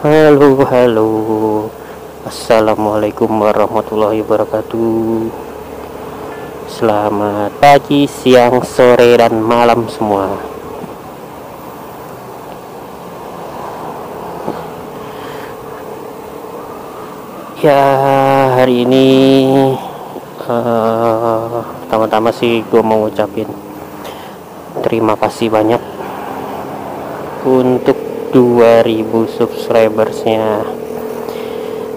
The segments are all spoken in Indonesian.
Halo, halo. Assalamualaikum warahmatullahi wabarakatuh. Selamat pagi, siang, sore, dan malam semua. Ya, hari ini pertama-tama sih gue mau ngucapin terima kasih banyak untuk 2000 subscribersnya.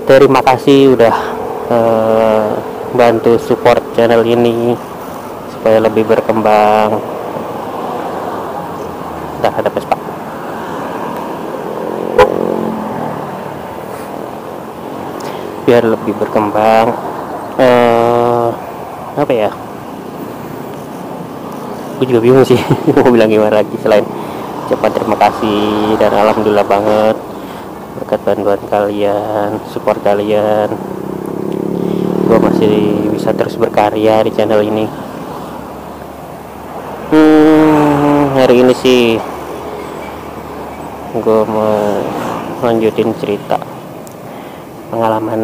Terima kasih udah bantu support channel ini supaya lebih berkembang. Ada Vespa. Biar lebih berkembang. Apa ya? Gue juga bingung sih mau bilang gimana lagi selain ucapan terima kasih dan alhamdulillah banget berkat bantuan kalian, support kalian, gue masih bisa terus berkarya di channel ini. Hari ini sih gue mau lanjutin cerita pengalaman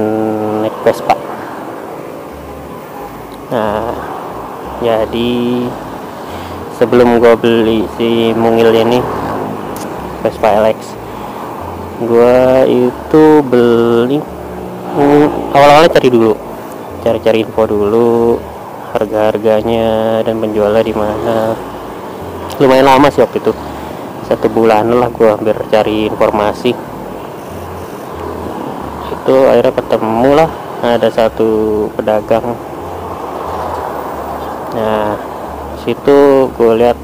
naik Vespa. Nah, jadi sebelum gue beli si mungil ini Vespa LX, gue itu beli awal-awalnya cari info dulu harga-harganya dan penjualnya di mana. Lumayan lama sih waktu itu, 1 bulan lah gue hampir cari informasi. Itu akhirnya ketemu lah ada satu pedagang. Nah, situ gue lihat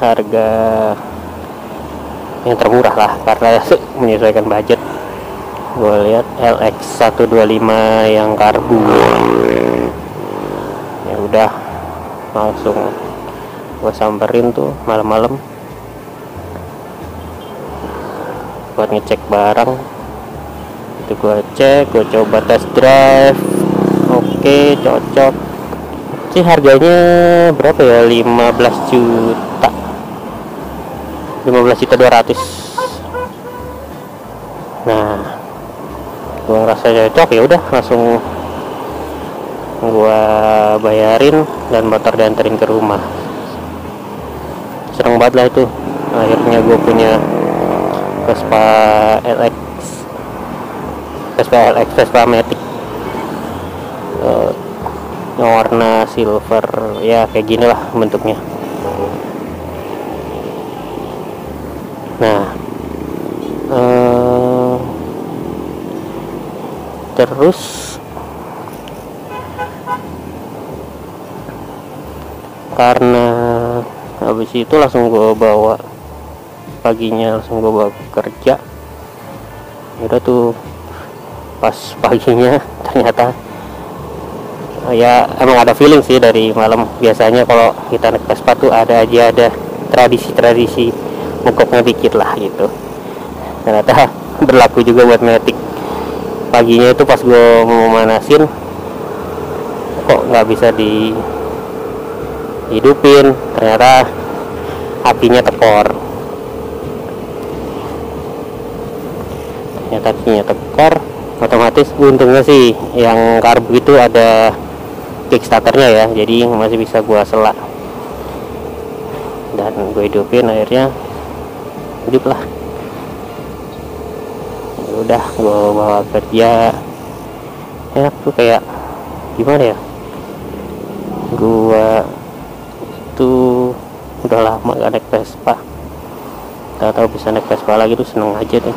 harga yang termurah lah karena menyesuaikan budget. Gue lihat LX 125 yang karbu. Ya udah, langsung gue samperin tuh malam-malam buat ngecek barang. Itu gue cek, gue coba test drive. Oke, cocok sih. Harganya berapa ya, 15 juta 200. Nah, gua ngerasa cocok, ya udah langsung gua bayarin dan motor dianterin ke rumah. Seneng banget lah itu, akhirnya gua punya Vespa LX, Vespa Matic, warna silver, ya kayak gini lah bentuknya. Nah, terus karena habis itu langsung gue bawa paginya, langsung gue bawa kerja. Udah tuh pas paginya ternyata ya emang ada feeling sih dari malam. Biasanya kalau kita naik Vespa tuh ada tradisi mukoknya dikit lah gitu. Ternyata berlaku juga buat Matic. Paginya itu pas gue mau manasin, kok nggak bisa dihidupin, ternyata apinya tekor. Otomatis untungnya sih yang karbu itu ada kickstarternya ya, jadi masih bisa gua sela dan gue hidupin. Akhirnya hidup lah. Udah gue bawa kerja. Enak tuh, kayak gimana ya, gua tuh udah lama gak naik Vespa, tahu bisa naik Vespa lagi tuh seneng aja tuh.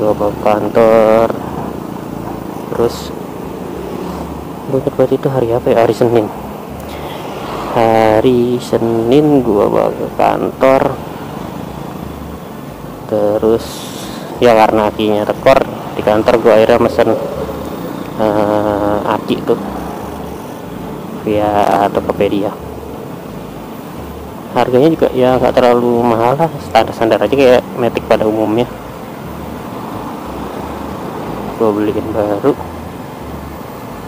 Gue bawa kantor, terus buat itu hari apa ya, hari Senin gue bawa ke kantor. Terus ya karena akinya tekor di kantor, gue akhirnya mesen aki tuh via Tokopedia. Harganya juga ya nggak terlalu mahal lah, standar aja kayak Matic pada umumnya. Gue beliin baru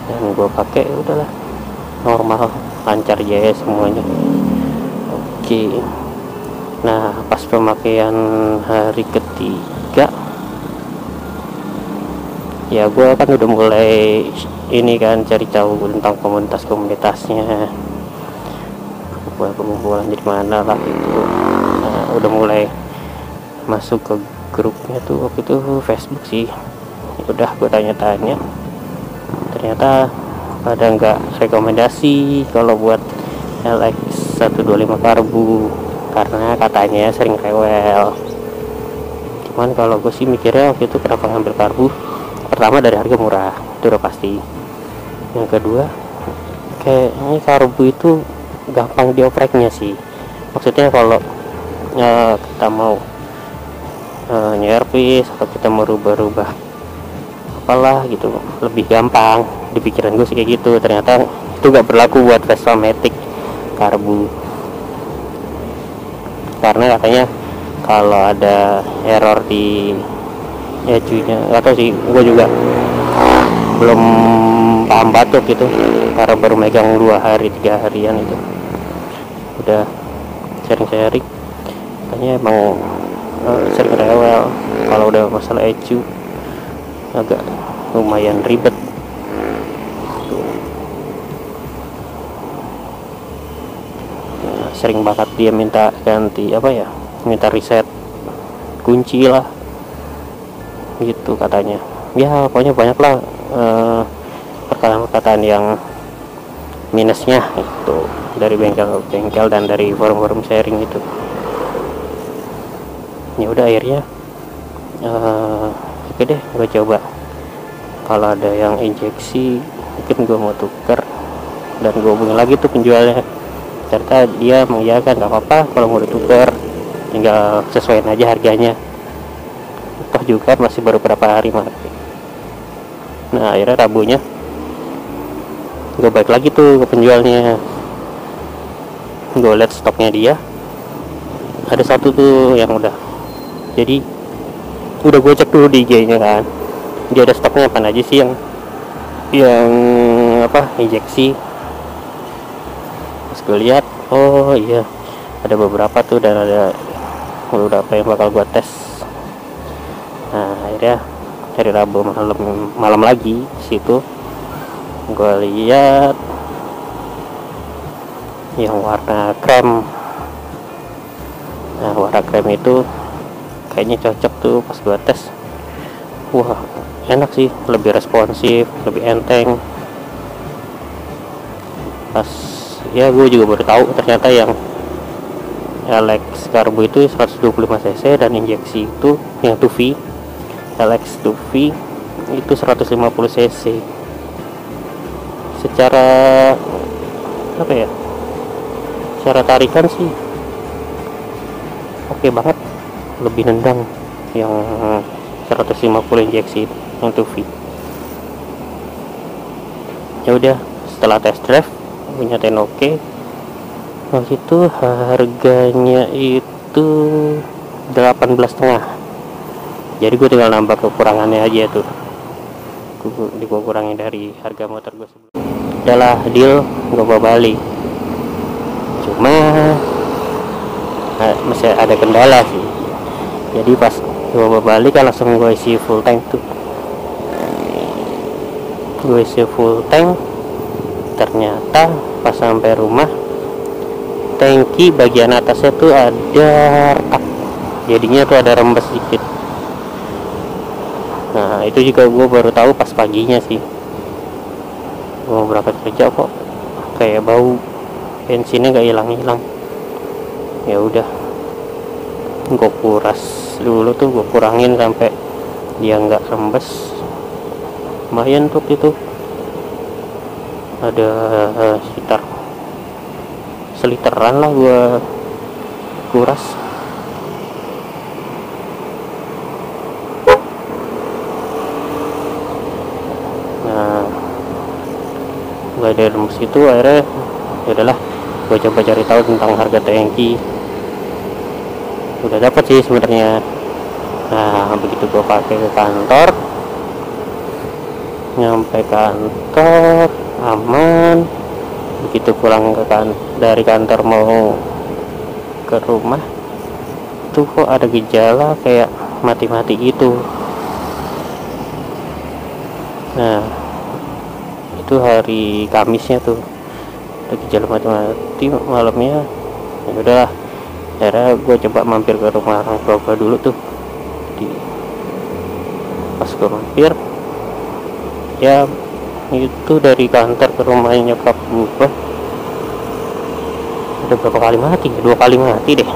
dan gue pakai, udahlah normal, lancar aja semuanya. Oke. Nah, pas pemakaian hari ketiga 3 ya gue kan udah mulai ini kan cari tahu tentang komunitasnya, kumpulan jadi mana lah itu. Nah, udah mulai masuk ke grupnya tuh waktu itu Facebook sih. Udah gue tanya-tanya, ternyata pada nggak rekomendasi kalau buat LX 125 karbu karena katanya sering rewel. Cuman kalau gue sih mikirnya waktu itu kenapa ngambil karbu, pertama dari harga murah itu udah pasti, yang kedua kayaknya karbu itu gampang diopreknya sih. Maksudnya kalau kita mau nyervis atau kita mau rubah-rubah apalah gitu lebih gampang. Di pikiran gue sih kayak gitu. Ternyata itu gak berlaku buat Vespa Matic karbu, karena katanya kalau ada error di ECU-nya, gak tau sih, gue juga belum paham batuk gitu karena baru megang 2 hari 3 harian itu. Udah sharing-sharing, katanya emang sering rewel kalau udah masalah ECU, agak lumayan ribet. Nah, sering banget dia minta ganti minta reset kunci lah gitu katanya. Ya pokoknya banyak lah perkataan-perkataan yang minusnya itu dari bengkel dan dari forum-forum sharing itu. Ya udah akhirnya oke deh gue coba, kalau ada yang injeksi mungkin gue mau tuker, dan gue hubungin lagi tuh penjualnya. Ternyata dia mengiyakan gak apa-apa kalau mau ditukar, tinggal sesuaiin aja harganya, toh juga masih baru berapa hari mati. Nah akhirnya Rabunya gue balik lagi tuh ke penjualnya, gue liat stoknya dia ada satu tuh yang udah, jadi udah gue cek dulu di IG nya kan, dia ada stoknya apa aja sih yang injeksi. Pas gue lihat, oh iya ada beberapa tuh, dan ada beberapa yang bakal gue tes. Nah akhirnya dari Rabu malam lagi situ gue lihat yang warna krem. Nah warna krem itu kayaknya cocok tuh pas gue tes. Wah enak sih, lebih responsif, lebih enteng. Pas ya gue juga baru tahu ternyata yang LX karbu itu 125 cc dan injeksi itu yang 2V LX 2V itu 150 cc. Secara secara tarikan sih oke banget, lebih nendang yang 150 injeksi yang 2V. Ya udah setelah test drive nyatain oke. Waktu itu harganya itu 18,5, jadi gue tinggal nambah kekurangannya aja tuh, gue kurangin dari harga motor gue sebelumnya. Adalah deal gue bawa balik, cuma masih ada kendala sih. Jadi pas gue bawa balik kan langsung gue isi full tank tuh, ternyata pas sampai rumah tangki bagian atasnya tuh ada retak, jadinya tuh ada rembes dikit. Nah itu juga gue baru tahu pas paginya sih, gue berangkat kerja kok kayak bau bensinnya gak hilang. Ya udah gue kuras dulu tuh, gue kurangin sampai dia nggak rembes. Lumayan tuh itu ada sekitar seliteran lah gue kuras. Nah mulai dari rembes itu akhirnya ya udahlah gue coba cari tahu tentang harga tangki. Udah dapat sih sebenarnya. Nah begitu gue pakai ke kantor, nyampe kantor aman. Begitu pulang dari kantor mau ke rumah tuh kok ada gejala kayak mati-mati gitu. Nah itu hari Kamisnya tuh ada gejala mati-mati. Malamnya ya udahlah, akhirnya gue coba mampir ke rumah orang tua gue dulu tuh. Pas gue mampir ya, itu dari kantor ke rumahnya nyokap gue udah berapa kali mati, 2 kali mati deh.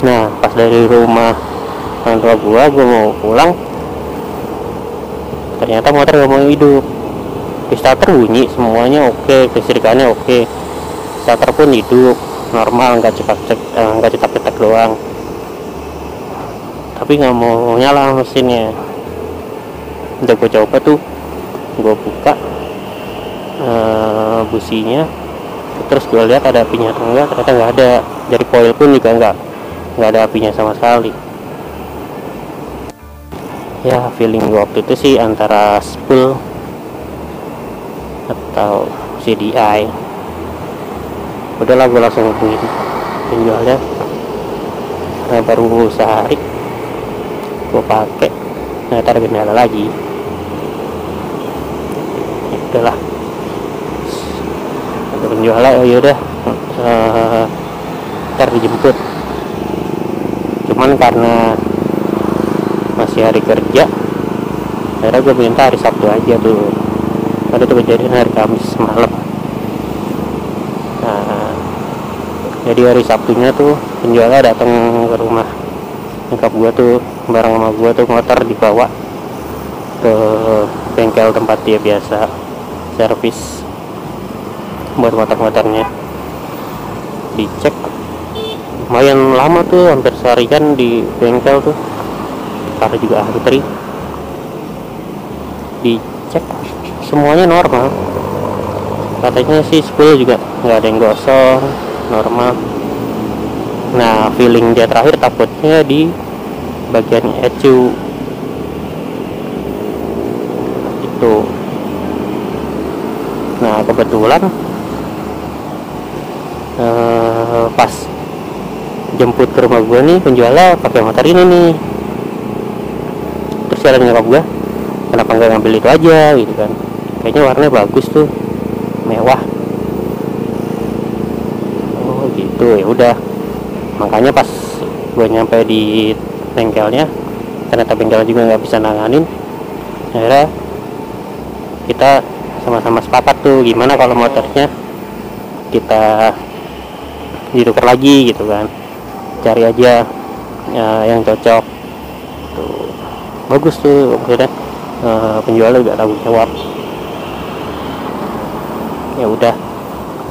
Nah pas dari rumah orang tua gue mau pulang, ternyata motor gak mau hidup. Starter bunyi semuanya oke, kelistrikannya oke, starter pun hidup normal, nggak cetak doang, tapi nggak mau nyala mesinnya. Udah gue coba tuh, gue buka businya, terus gue lihat ada apinya atau enggak, ternyata nggak ada. Dari coil pun juga nggak ada apinya sama sekali. Ya feeling gue waktu itu sih antara spool atau CDI. Udahlah gue langsung hubungin penjualnya. Nah, baru sehari gue pakai, ternyata ada kendala lagi. Udahlah, ada penjualnya, oh yaudah ntar dijemput. Cuman karena masih hari kerja, akhirnya gue minta hari Sabtu aja tuh. Ada tuh kejadian hari Kamis malam. Nah, jadi hari Sabtunya tuh penjualnya datang ke rumah nyokap gue tuh bareng sama gue tuh, motor dibawa ke bengkel tempat dia biasa servis buat motor-motornya. Dicek lumayan lama tuh, hampir seharian di bengkel tuh karena juga antri. Dicek semuanya normal, katanya sih spool juga nggak ada yang gosong, normal. Nah feeling dia terakhir takutnya di bagian ECU itu. Nah kebetulan pas jemput ke rumah gue nih, penjualnya pakai motor ini nih. Terus jalan nyokap gue, kenapa nggak ngambil itu aja gitu kan, kayaknya warnanya bagus tuh, mewah. Oh gitu, ya udah. Makanya pas gue nyampe di bengkelnya, ternyata bengkel juga nggak bisa nanganin. Akhirnya kita sama-sama sepakat tuh, gimana kalau motornya kita ditukar lagi gitu kan, cari aja yang cocok tuh. Bagus tuh akhirnya. Penjualnya juga tanggung jawab. Ya udah,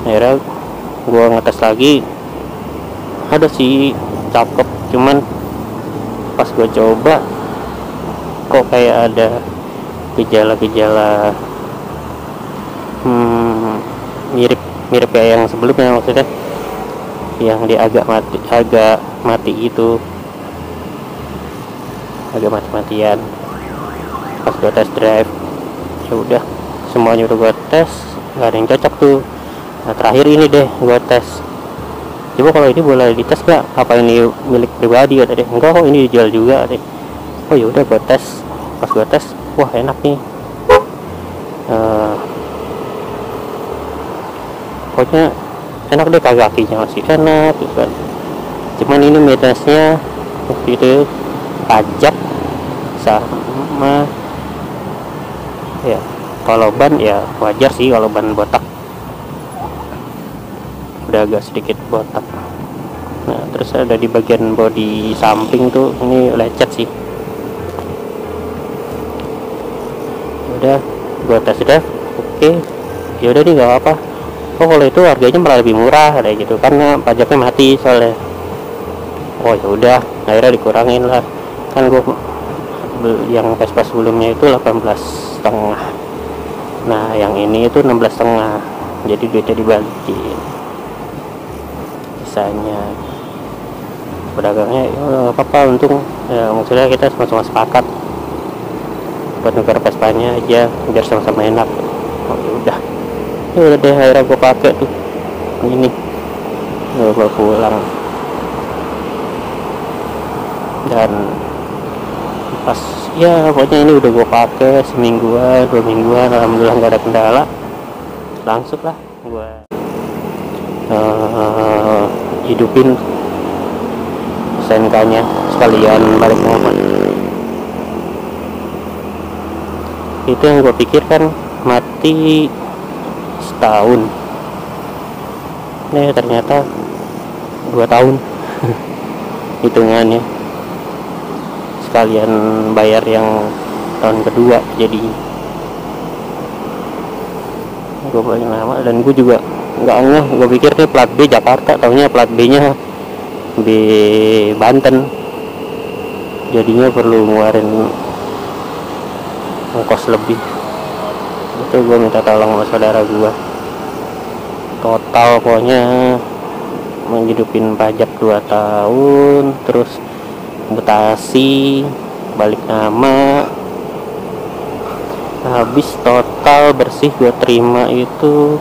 akhirnya gue ngetes lagi, ada sih cakep, cuman pas gue coba kok kayak ada gejala-gejala mirip kayak yang sebelumnya, maksudnya yang dia agak mati itu, agak mati-matian. Pas gue test drive, ya udah semuanya udah gue tes, nggak ada yang cocok tuh. Nah terakhir ini deh gue tes, coba kalau ini boleh dites gak, apa ini milik pribadi, kata deh. Enggak kok, ini dijual juga deh. Oh ya udah gue tes. Pas gue tes, wah enak nih. Pokoknya enak deh, kakinya masih enak gitu kan. Cuman ini minusnya waktu itu pajak sama ya, kalau ban ya wajar sih kalau ban botak, udah agak sedikit botak. Nah terus ada di bagian bodi samping tuh, ini lecet sih. Udah gua tes drive, oke. Ya udah nih gak apa-apa. Oh kalau itu harganya malah lebih murah kayak gitu, karena pajaknya mati soalnya. Oh ya udah, akhirnya dikurangin lah. Kan gua yang Vespa sebelumnya itu 18,5. Nah yang ini itu 16,5, jadi duitnya dibalikin. Sisanya pedagangnya ya nggak apa-apa, untung ya, maksudnya kita sama-sama sepakat buat nuker Vespanya aja biar sama-sama enak. Oh ya udah deh, akhirnya gue pakai tuh ini, gue pulang. Dan pas ya pokoknya ini udah gue pakai semingguan 2 mingguan, alhamdulillah nggak ada kendala, langsung lah gue hidupin SNK-nya sekalian balik nama. Itu yang gue pikirkan mati setahun, ternyata 2 tahun hitungannya, sekalian bayar yang tahun kedua. Jadi gue balik nama, dan gue juga nggak ngeh, gue pikir nih plat B Jakarta, taunya plat B nya B Banten, jadinya perlu ngeluarin ongkos lebih. Itu gue minta tolong sama saudara gue, total pokoknya menghidupin pajak 2 tahun, terus mutasi, balik nama, habis total bersih gue terima itu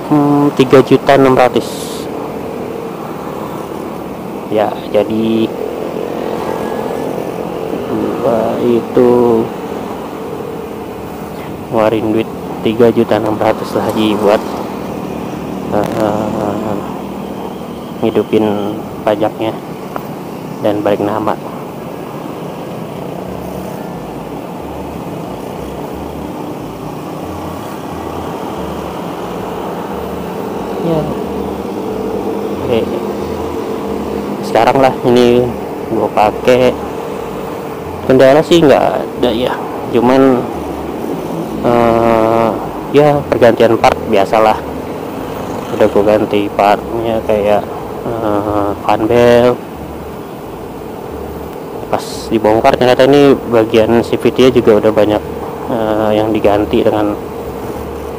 3.600.000 ya. Jadi gua itu ngeluarin duit 3.600.000 lagi buat ngidupin pajaknya dan balik nama. Ya, sekarang lah ini gue pakai, kendala sih nggak ada ya, cuman ya pergantian part biasalah, udah gue ganti partnya kayak fanbel. Pas dibongkar ternyata ini bagian CVT juga udah banyak yang diganti dengan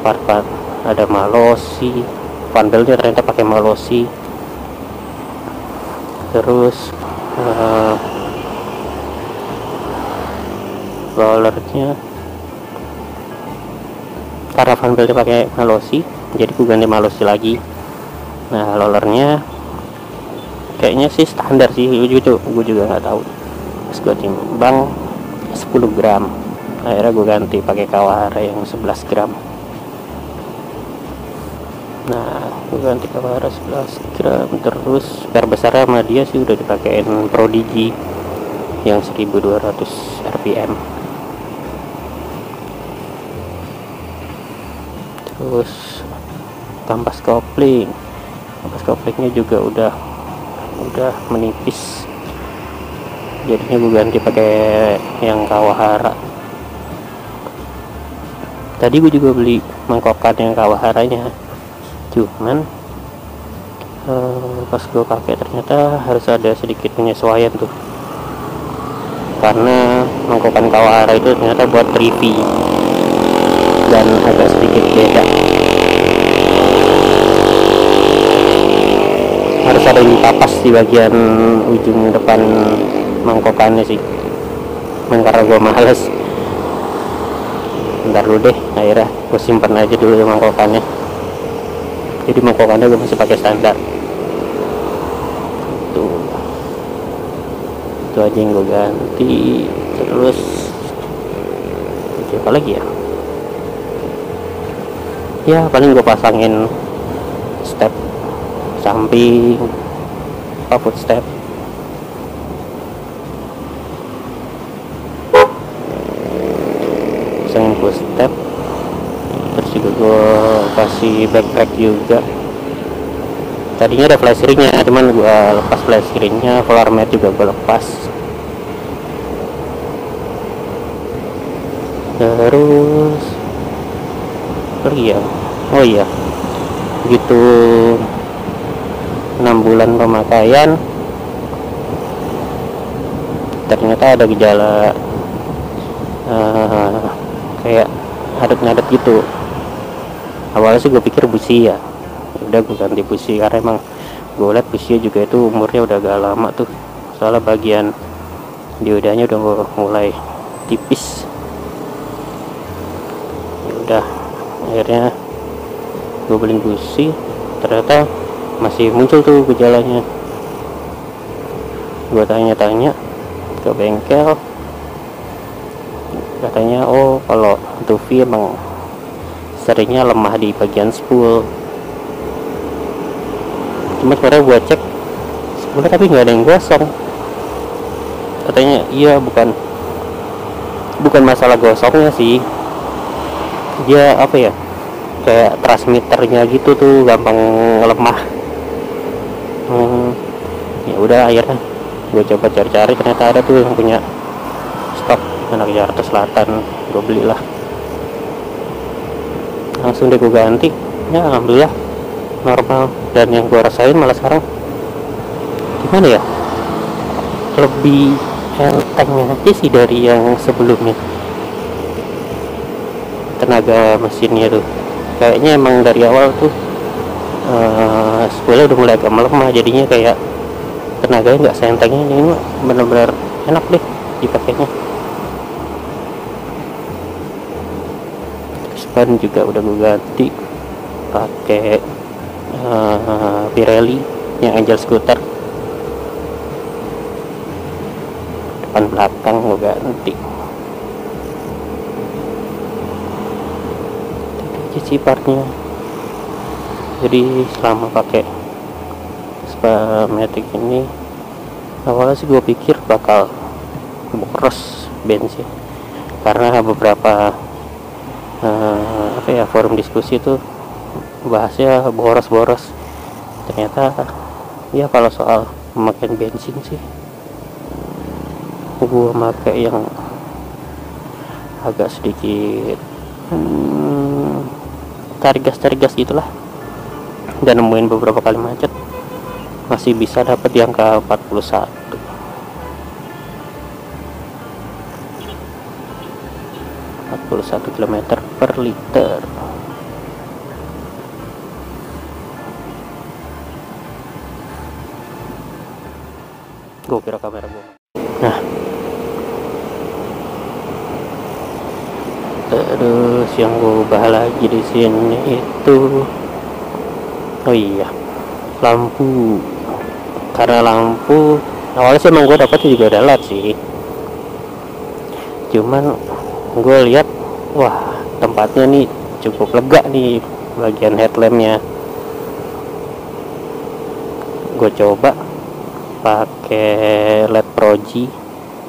part-part, ada malosi, fanbelnya ternyata pakai malosi, terus rollernya karena fanbelnya pakai malosi, jadi gue ganti malosi lagi. Nah, rollernya kayaknya sih standar sih, gue juga nggak tahu. Terus gue timbang 10 gram, akhirnya gue ganti pakai Kawahara yang 11 gram. Nah, gue ganti Kawahara 11 gram, terus spare besarnya sama dia sih udah dipakein Prodigy yang 1200 rpm. Terus kampas koplingnya juga udah menipis, jadinya gue ganti pakai yang Kawahara. Tadi gue juga beli mangkokan yang Kawaharanya, cuman pas gue pakai ternyata harus ada sedikit penyesuaian tuh, karena mangkokan Kawahara itu ternyata buat trivi dan agak sedikit beda, harus ada yang dipapas di bagian ujung depan mangkokannya sih. Karena gue males, ntar dulu deh, akhirnya gue simpan aja dulu mangkokannya. Jadi mangkokannya gue masih pakai standar. Itu aja yang gue ganti. Terus apa lagi ya? Ya paling gue pasangin step samping, footstep, pasangin footstep. Terus juga gue kasih backpack juga. Tadinya ada flash screen-nya, cuman gue lepas flash screen-nya, floor mat juga gue lepas. Terus lagi ya, oh iya, begitu 6 bulan pemakaian ternyata ada gejala kayak ngadet-ngadet gitu. Awalnya sih gue pikir busi ya, udah gue ganti busi, karena emang gue liat busi juga itu umurnya udah agak lama tuh, soalnya bagian diodanya udah mulai tipis. Ya udah, akhirnya gue beli busi, ternyata masih muncul tuh gejalanya. Gue tanya-tanya ke bengkel, katanya oh kalau Tufi emang seringnya lemah di bagian spool. Cuma sekarang gue cek spoolnya tapi nggak ada yang gosong. Katanya iya, bukan masalah gosongnya sih, dia apa ya, kayak transmitternya gitu tuh gampang lemah. Ya udah, akhirnya gue coba cari-cari, ternyata ada tuh yang punya stok anak Jakarta Selatan, gue belilah, langsung deh gue ganti. Ya alhamdulillah normal. Dan yang gue rasain malah sekarang gimana ya, lebih enteng aja sih dari yang sebelumnya. Tenaga mesinnya tuh kayaknya emang dari awal tuh spoolnya udah mulai agak melemah, jadinya kayak tenaganya nggak seentengnya. Ini mah bener-bener enak deh dipakainya. Ban juga udah gue ganti pakai Pirelli yang Angel Scooter. Depan belakang gue ganti. Cuci partnya. Jadi selama pakai Vespa Matic ini, awalnya sih gue pikir bakal boros bensin, karena beberapa forum diskusi tuh bahasnya boros. Ternyata ya kalau soal memakai bensin sih, gue pakai yang agak sedikit tarik gas gitulah, dan nemuin beberapa kali macet masih bisa dapat di angka 41 km per liter. Gue kira kamera gue. Nah, terus yang gue ubah lagi di sini itu, oh iya, lampu. Karena lampu awalnya sih emang gue dapetnya juga ada LED sih, cuman gue lihat wah tempatnya nih cukup lega nih bagian headlampnya. Gue coba pakai LED Proji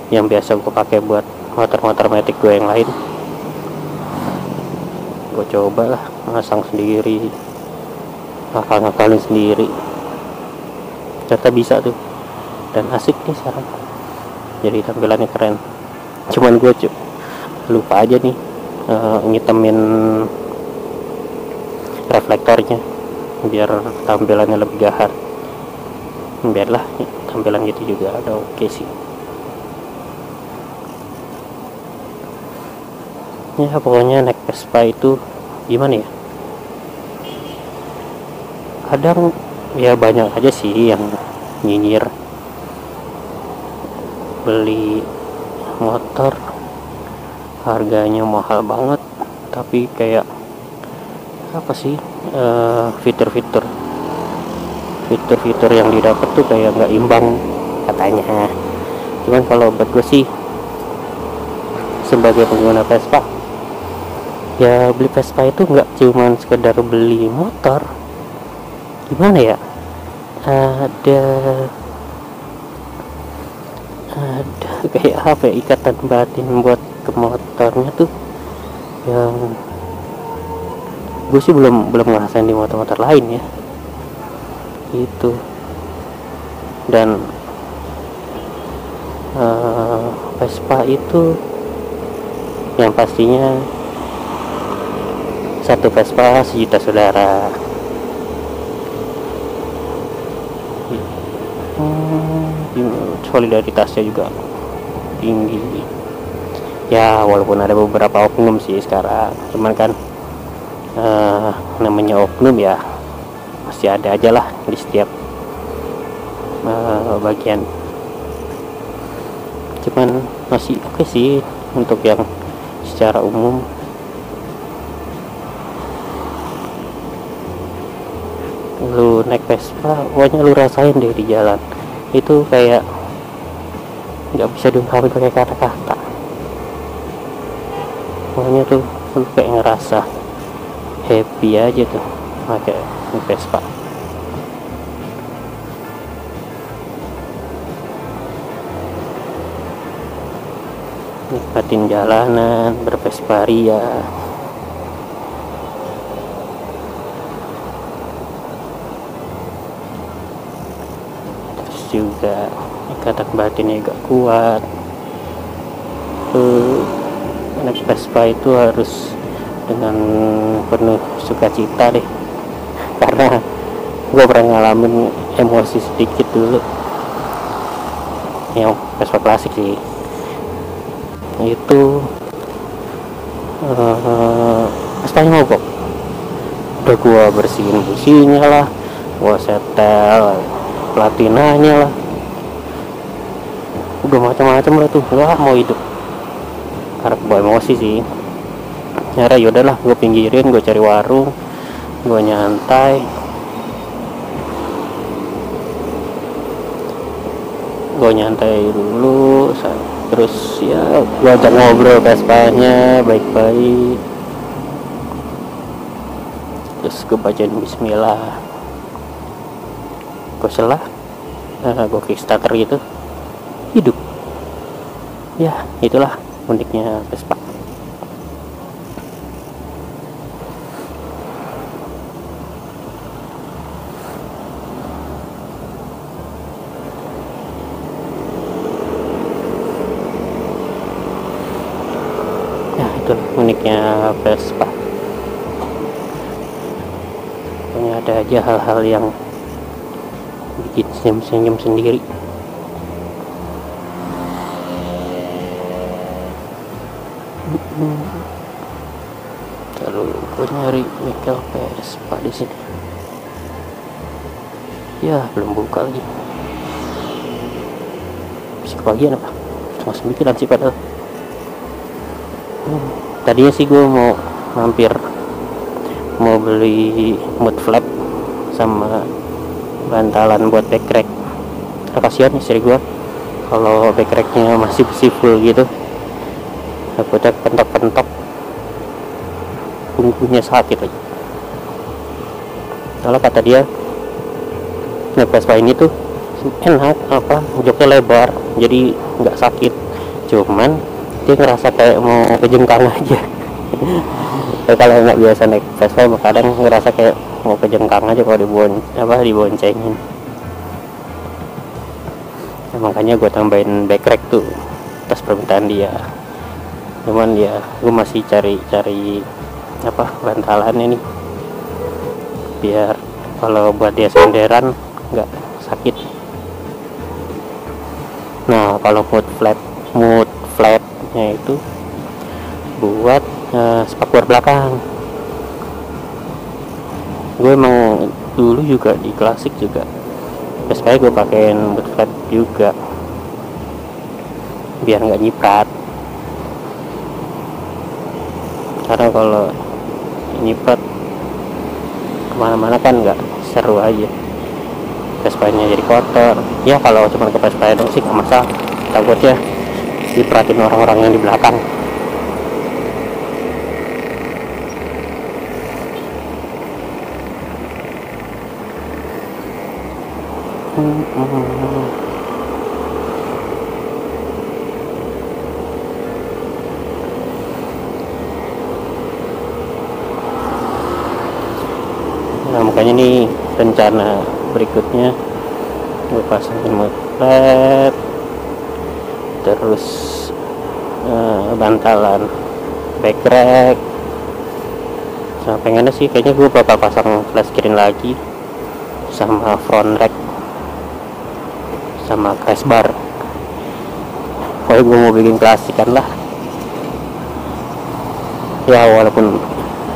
yang biasa gue pakai buat motor-motor Matic gue yang lain. Gue coba lah masang sendiri, ngakal-ngakalin sendiri, ternyata bisa tuh, dan asik nih sekarang, jadi tampilannya keren. Cuman gue lupa aja nih ngitemin reflektornya biar tampilannya lebih gahar. Biarlah tampilan gitu juga ada oke sih. Ya pokoknya naik Vespa itu gimana ya, kadang ya banyak aja sih yang nyinyir beli motor harganya mahal banget, tapi kayak apa sih, fitur-fitur yang didapat tuh kayak nggak imbang katanya. Cuman kalau buat gue sih sebagai pengguna Vespa, ya beli Vespa itu nggak cuman sekedar beli motor, gimana ya, ada kayak apa ya, ikatan batin buat ke motornya tuh yang gue sih belum ngerasain di motor-motor lain ya itu. Dan Vespa itu yang pastinya satu Vespa sejuta saudara. Solidaritasnya juga tinggi ya, walaupun ada beberapa oknum sih sekarang, cuman kan namanya oknum ya masih ada aja lah di setiap bagian. Cuman masih oke sih untuk yang secara umum. Lu naik Vespa pokoknya lu rasain deh di jalan itu kayak nggak bisa diungkapin pakai kata-kata. Makanya tuh lu kayak ngerasa happy aja tuh pakai Vespa. Nikmatin jalanan bervesparia. Terus juga ikatan batinnya juga kuat. Naik Vespa itu harus dengan penuh sukacita deh, karena gue pernah ngalamin emosi sedikit dulu. Yang Vespa klasik sih itu Vespanya mogok. Udah gue bersihin businya lah, gue setel platinanya lah, udah macam-macam lah tuh, nggak mau hidup karena kebawa emosi sih. Nyara yaudahlah, gue pinggirin, gue cari warung, gue nyantai, dulu. Terus ya gue ajak ngobrol Vespanya baik-baik, terus gue bacain bismillah, gue selah, gue kickstarter gitu, hidup. Ya itulah uniknya Vespa. Uniknya Vespa. Pokoknya ada aja hal-hal yang bikin senyum sendiri. Lalu gue nyari bengkel Vespa di sini. Ya belum buka lagi. Besok bagian apa? Cuma 9 sih padahal. Tadinya sih gue mau beli mud flap sama bantalan buat backrack. Kasihan istri gue kalau backracknya masih full gitu, takutnya pentok-pentok punggungnya sakit lagi. Kalau kata dia naik Vespa ini tuh enak, joknya lebar jadi nggak sakit, cuman dia ngerasa kayak mau kejengkang aja. Kalau nggak biasa naik Vespa kadang ngerasa kayak mau kejengkang aja kalau diboncengin. Nah, makanya gue tambahin backrack tuh atas permintaan dia. Cuman ya gue masih cari bantalan ini biar kalau buat dia senderan nggak sakit. Nah kalau mud flatnya itu buat spakbor belakang. Gue emang dulu juga di klasik juga Vespa gue pakein mud flat juga biar nggak nyiprat, karena kalau nyiprat kemana-mana kan nggak seru aja, Vespanya jadi kotor. Ya kalau cuma ke Vespa dong sih nggak masalah, takutnya diperhatiin orang-orang yang di belakang. Nah makanya nih rencana berikutnya gue pasangin mud flat, terus bantalan backrack. Nah pengennya sih kayaknya gue bakal pasang flash screen lagi sama front rack sama crash bar. Pokoknya gue mau bikin klasikan lah ya, walaupun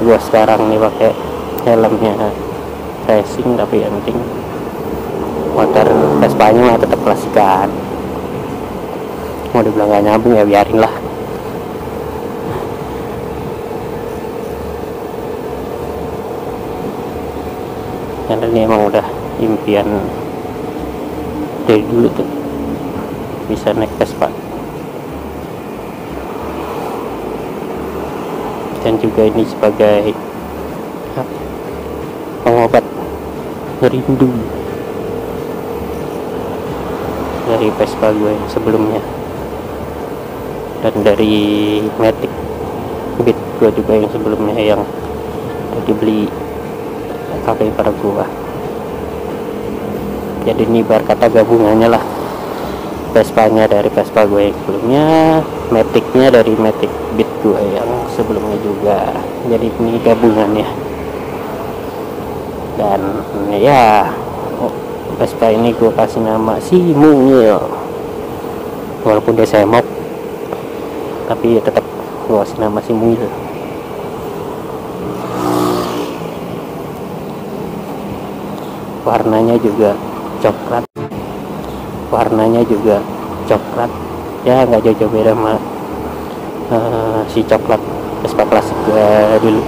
gue sekarang nih pakai helmnya racing, tapi yang penting motor Vespanya mah tetap klasikan. Mau dibilang gak nyambung ya biarin lah. Karena ini emang udah impian dari dulu tuh bisa naik Vespa. dan juga ini sebagai pengobat rindu dari Vespa gue yang sebelumnya, dan dari Matic Beat gue juga yang sebelumnya yang udah dibeli kakek pada gue. Jadi ini bar kata gabungannya lah, Vespanya dari Vespa gue yang sebelumnya, Maticnya dari Matic Beat gue yang sebelumnya juga. Jadi ini gabungannya. Dan ya Vespa ini gue kasih nama si Mungil, walaupun dia semok tapi tetap gue kasih nama si Mungil. Warnanya juga coklat, ya nggak jauh-jauh beda sama si coklat Vespa klasik gue dulu.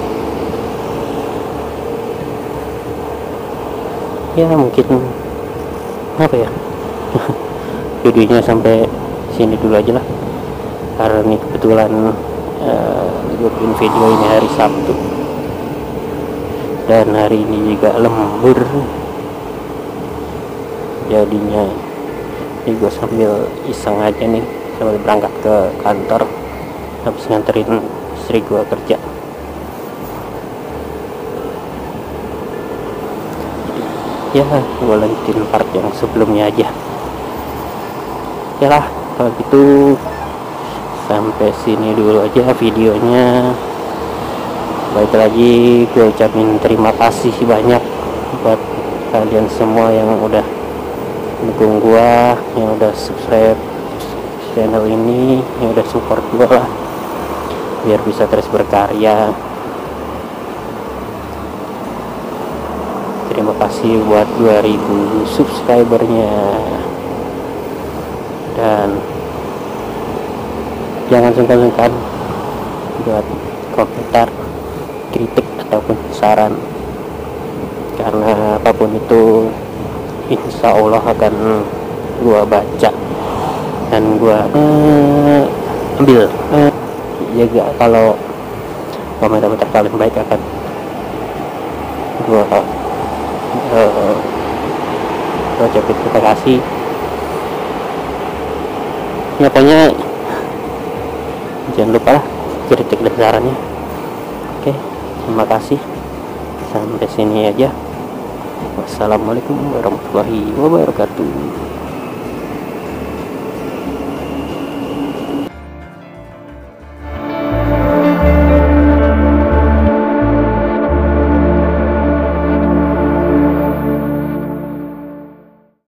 Ya mungkin apa ya videonya sampai sini dulu aja lah, karena ini kebetulan gue bikin video ini hari Sabtu dan hari ini juga lembur, jadinya ini gue sambil iseng aja nih sambil berangkat ke kantor habis nganterin istri gue kerja. Ya gue lanjutin part yang sebelumnya aja ya lah. Kalau gitu sampai sini dulu aja videonya. Baik lagi gue ucapin terima kasih banyak buat kalian semua yang udah dukung gue, yang udah subscribe channel ini, yang udah support gue lah biar bisa terus berkarya. Terima kasih buat 2000 subscribernya, dan jangan sungkan-sungkan buat komentar, kritik ataupun saran, karena apapun itu insya Allah akan gua baca dan gua ambil jaga. Kalau komentar kalian baik akan gua ucapin terima kasih. Ya pokoknya jangan lupa lah kritik dan sarannya. Oke, terima kasih. Sampai sini aja. Wassalamualaikum warahmatullahi wabarakatuh.